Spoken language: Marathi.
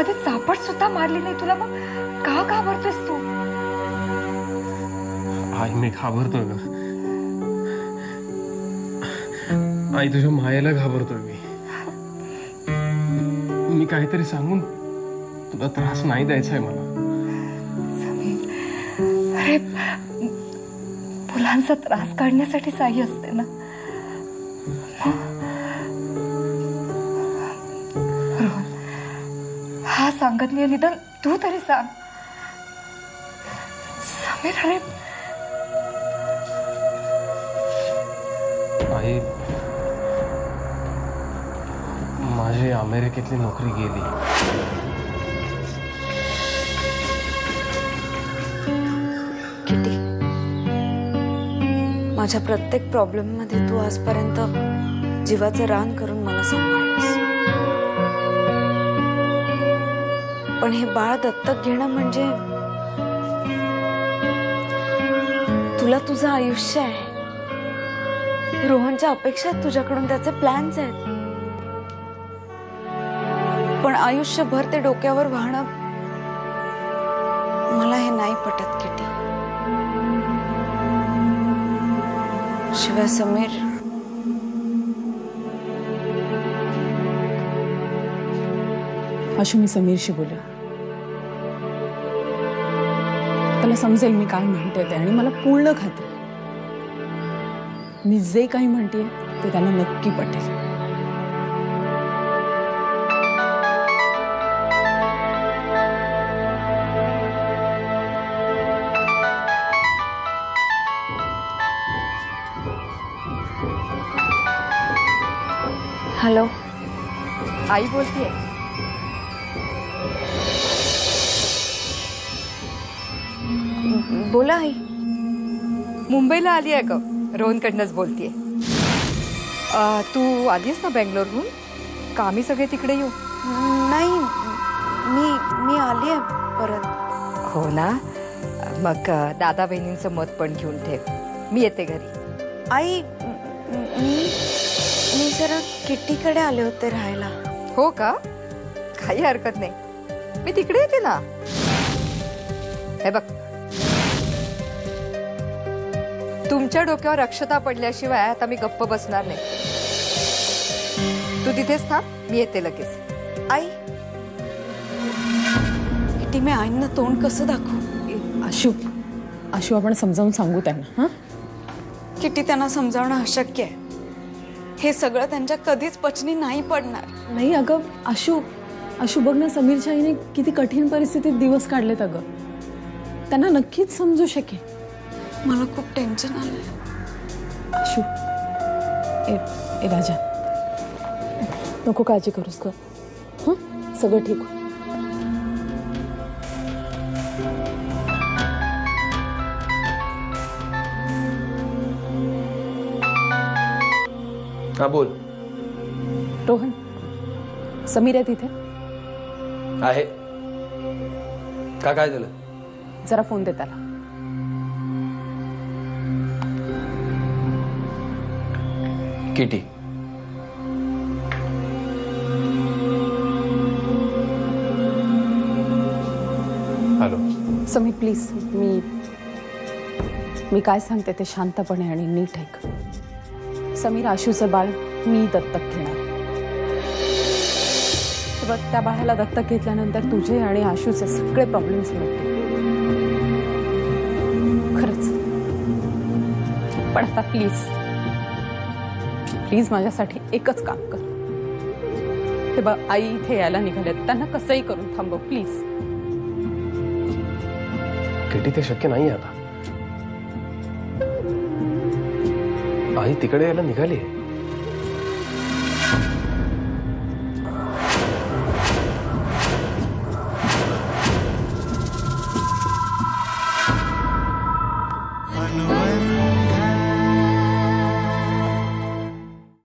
साधी चापट सुद्धा मारली नाही तुला, मग का घाबरतोस तू? आई मी घाबरतोय ग आई, तुझ्या मायेला घाबरतोय मी काहीतरी सांगून तुला त्रास नाही द्यायचा आहे मला. समीर, अरे मुलांचा त्रास काढण्यासाठी आई असते ना. रोहन, हा सांगत नाही निदान तू तरी सांग. समीर, अरे आई, माझी अमेरिकेतली नोकरी गेली. किटी, माझ्या प्रत्येक प्रॉब्लेम मध्ये तू आजपर्यंत जीवाचं रान करून मला सांभाळलंस. पण हे बाळ दत्तक घेणं म्हणजे तुला तुझं आयुष्य आहे. रोहनच्या अपेक्षा आहेत तुझ्याकडून, त्याचे प्लॅन्स आहेत. पण आयुष्यभर ते डोक्यावर वाहणं मला हे नाही पटत किटी. शिवाय समीर, आशू, मी समीरशी बोले. त्याला समजेल मी काय म्हणते ते, आणि मला पूर्ण खात्री मी जे काही म्हणते ते त्यांना नक्की पटेल. हॅलो, आई बोलतीये. बोला आई. मुंबईला आली आहे ग, रोहनकडनंच बोलतीये. तू आलीस ना बेंगलोरहून? का आम्ही सगळे तिकडे येऊ? नाही, मी आली आहे परत. हो ना, मग दादा बहिणींचं मत पण घेऊन ठेव. मी येते घरी. आई, मी जरा किट्टीकडे आले होते राहायला. हो का? काही हरकत नाही, मी तिकडे येते ना. हे बघ, तुमच्या डोक्यावर अक्षता पडल्याशिवाय आता मी गप्प बसणार नाही. तू तिथेच थांब, मी येते लगेच. आई, किट्टी, मी आईंना तोंड कसं दाखवू? आशू, आपण समजावून सांगू त्यांना. किट्टी, त्यांना समजावणं अशक्य आहे. हे सगळं त्यांच्या कधीच पचनी नाही पडणार. नाही अगं आशू बघ ना, समीरच्या आईने किती कठीण परिस्थितीत दिवस काढलेत अगं. त्यांना नक्कीच समजू शकेल. मला खूप टेन्शन आलंय. आशू, ए राजा, नको काळजी करूस ग. सगळं ठीक हो. हा बोल. रोहन, समीर आहे तिथे? आहे का? काय झालं? जरा फोन दे त्याला. Kitty, hello. समीर प्लीज, मी काय सांगते ते शांतपणे आणि नीट ऐक. समीर, आशूचं बाळ मी दत्तक घेणार. बघ, त्या बाळाला दत्तक घेतल्यानंतर तुझे आणि आशूचे सगळे प्रॉब्लेम्स मिटतील. खरंच. पण आता प्लीज माझ्यासाठी एकच काम कर. हे बघ, आई इथे यायला निघालेत, त्यांना कसंही करून थांबव प्लीज. किटी, ते शक्य नाही आता. आई तिकडे यायला निघाली.